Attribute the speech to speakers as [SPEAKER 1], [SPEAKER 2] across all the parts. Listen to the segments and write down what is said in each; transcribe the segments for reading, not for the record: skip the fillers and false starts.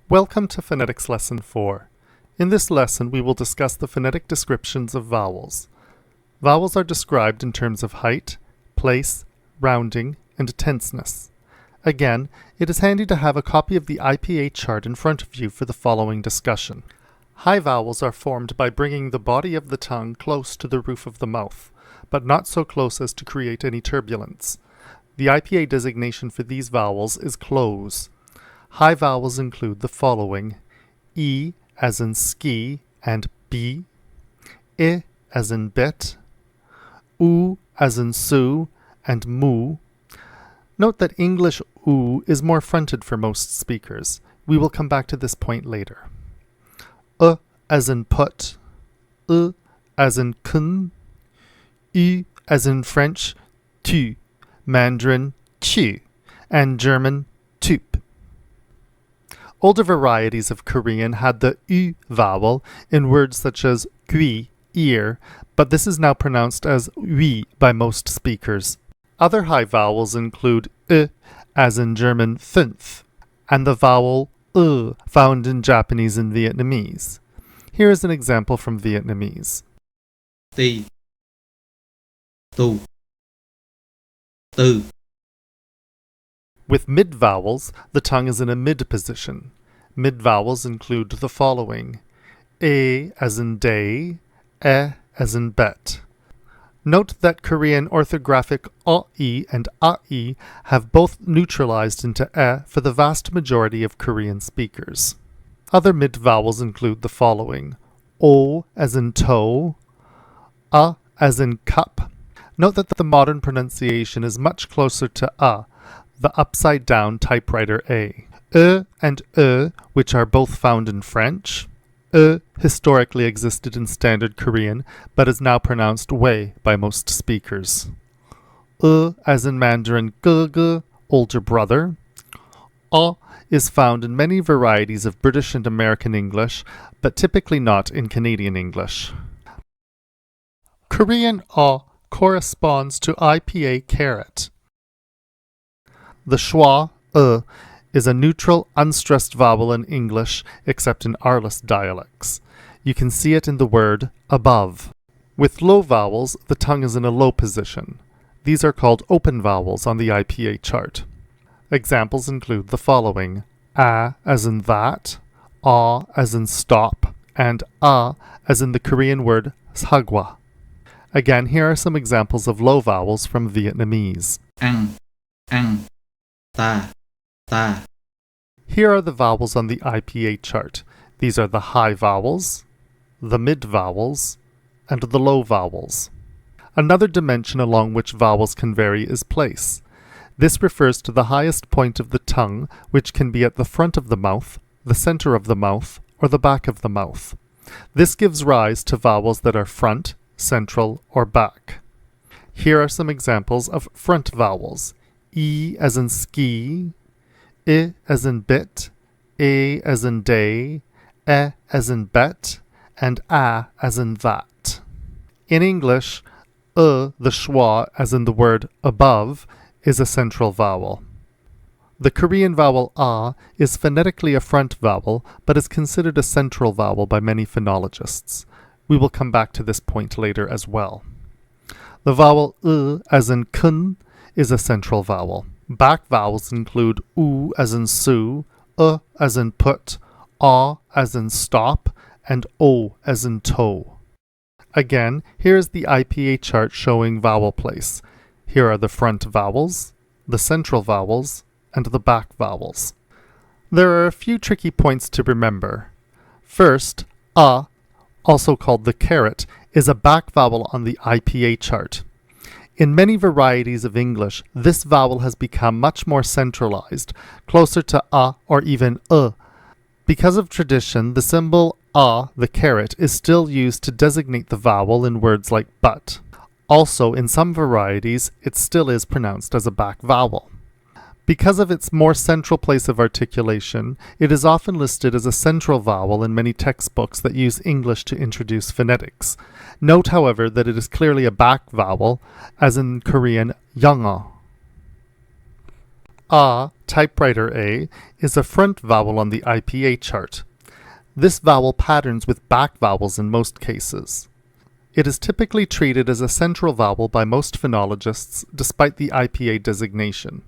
[SPEAKER 1] Welcome to Phonetics Lesson 4. In this lesson, we will discuss the phonetic descriptions of vowels. Vowels are described in terms of height, place, rounding, and tenseness. Again, it is handy to have a copy of the IPA chart in front of you for the following discussion. High vowels are formed by bringing the body of the tongue close to the roof of the mouth, but not so close as to create any turbulence. The IPA designation for these vowels is close. High vowels include the following: E as in ski and B, I as in bit, U as in Sue and mu. Note that English U is more fronted for most speakers. We will come back to this point later. As in put, as in kun, U as in French tu, Mandarin tu, and German tup. Older varieties of Korean had the U vowel in words such as gui, ear, but this is now pronounced as ui by most speakers. Other high vowels include as in German fünf, and the vowel found in Japanese and Vietnamese. Here is an example from Vietnamese.
[SPEAKER 2] Ti, tu, tư.
[SPEAKER 1] With mid-vowels, the tongue is in a mid-position. Mid-vowels include the following: A as in day, E as in bet. Note that Korean orthographic o-i and a-i have both neutralized into e for the vast majority of Korean speakers. Other mid-vowels include the following: O as in toe, a as in cup. Note that the modern pronunciation is much closer to a, the upside-down typewriter A. And which are both found in French. Historically existed in Standard Korean, but is now pronounced wei by most speakers. As in Mandarin ge, older brother. Is found in many varieties of British and American English, but typically not in Canadian English. Korean corresponds to IPA caret. The schwa, is a neutral, unstressed vowel in English, except in Arliss dialects. You can see it in the word above. With low vowels, the tongue is in a low position. These are called open vowels on the IPA chart. Examples include the following: a as in that, a as in stop, and a as in the Korean word sagwa. Again, here are some examples of low vowels from Vietnamese.
[SPEAKER 2] Ăn, ta, ta.
[SPEAKER 1] Here are the vowels on the IPA chart. These are the high vowels, the mid vowels, and the low vowels. Another dimension along which vowels can vary is place. This refers to the highest point of the tongue, which can be at the front of the mouth, the center of the mouth, or the back of the mouth. This gives rise to vowels that are front, central, or back. Here are some examples of front vowels: E as in ski, I as in bit, A as in day, E as in bet, and A as in that. In English, the schwa, as in the word above, is a central vowel. The Korean vowel a is phonetically a front vowel, but is considered a central vowel by many phonologists. We will come back to this point later as well. The vowel as in kun is a central vowel. Back vowels include u as in Sue, as in put, a as in stop, and o as in toe. Again, here is the IPA chart showing vowel place. Here are the front vowels, the central vowels, and the back vowels. There are a few tricky points to remember. First, a, also called the caret, is a back vowel on the IPA chart. In many varieties of English, this vowel has become much more centralized, closer to a or even Because of tradition, the symbol a, the caret, is still used to designate the vowel in words like but. Also, in some varieties, it still is pronounced as a back vowel. Because of its more central place of articulation, it is often listed as a central vowel in many textbooks that use English to introduce phonetics. Note, however, that it is clearly a back vowel, as in Korean, yanga. A typewriter A is a front vowel on the IPA chart. This vowel patterns with back vowels in most cases. It is typically treated as a central vowel by most phonologists despite the IPA designation.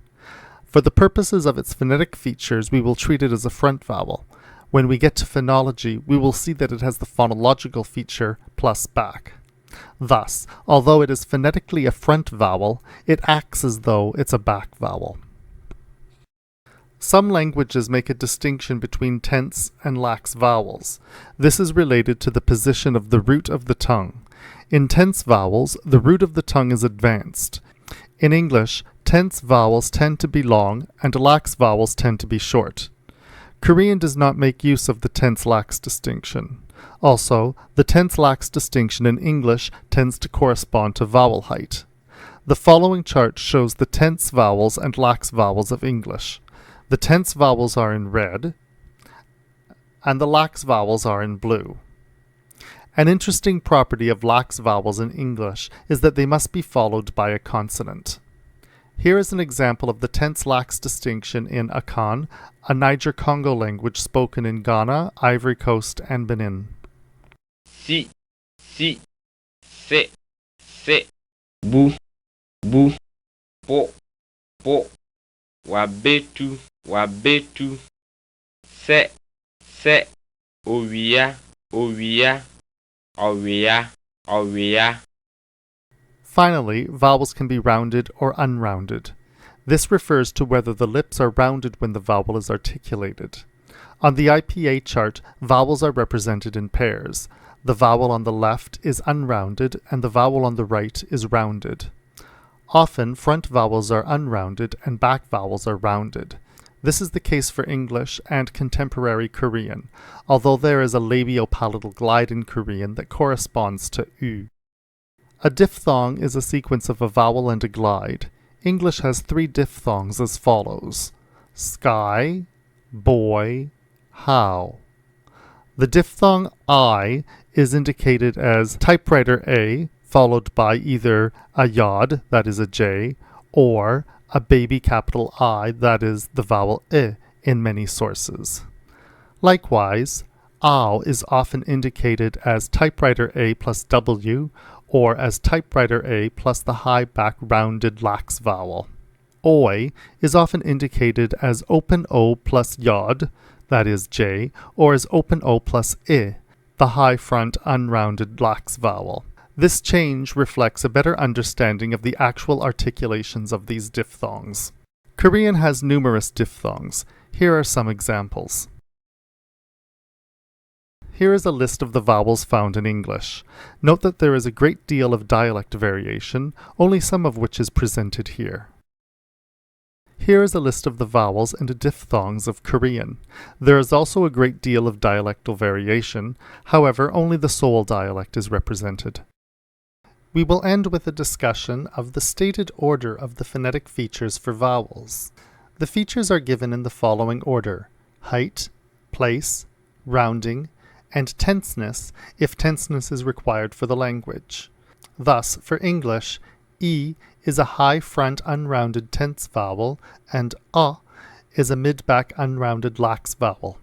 [SPEAKER 1] For the purposes of its phonetic features, we will treat it as a front vowel. When we get to phonology, we will see that it has the phonological feature plus back. Thus, although it is phonetically a front vowel, it acts as though it's a back vowel. Some languages make a distinction between tense and lax vowels. This is related to the position of the root of the tongue. In tense vowels, the root of the tongue is advanced. In English, tense vowels tend to be long and lax vowels tend to be short. Korean does not make use of the tense-lax distinction. Also, the tense-lax distinction in English tends to correspond to vowel height. The following chart shows the tense vowels and lax vowels of English. The tense vowels are in red, and the lax vowels are in blue. An interesting property of lax vowels in English is that they must be followed by a consonant. Here is an example of the tense-lax distinction in Akan, a Niger-Congo language spoken in Ghana, Ivory Coast, and Benin.
[SPEAKER 3] Si, se, bu, po, wabetu, se, owia, owiya.
[SPEAKER 1] Finally, vowels can be rounded or unrounded. This refers to whether the lips are rounded when the vowel is articulated. On the IPA chart, vowels are represented in pairs. The vowel on the left is unrounded and the vowel on the right is rounded. Often, front vowels are unrounded and back vowels are rounded. This is the case for English and contemporary Korean, although there is a labiopalatal glide in Korean that corresponds to U. A diphthong is a sequence of a vowel and a glide. English has 3 diphthongs as follows: sky, boy, how. The diphthong I is indicated as typewriter A, followed by either a yod, that is a J, or a baby capital I, that is the vowel I, in many sources. Likewise, ow is often indicated as typewriter A plus W, or as typewriter A plus the high back rounded lax vowel. Oi is often indicated as open O plus yod, that is J, or as open O plus I, the high front unrounded lax vowel. This change reflects a better understanding of the actual articulations of these diphthongs. Korean has numerous diphthongs. Here are some examples. Here is a list of the vowels found in English. Note that there is a great deal of dialect variation, only some of which is presented here. Here is a list of the vowels and diphthongs of Korean. There is also a great deal of dialectal variation, however, only the Seoul dialect is represented. We will end with a discussion of the stated order of the phonetic features for vowels. The features are given in the following order: height, place, rounding, and tenseness if tenseness is required for the language. Thus, for English, E is a high front unrounded tense vowel and A is a mid-back unrounded lax vowel.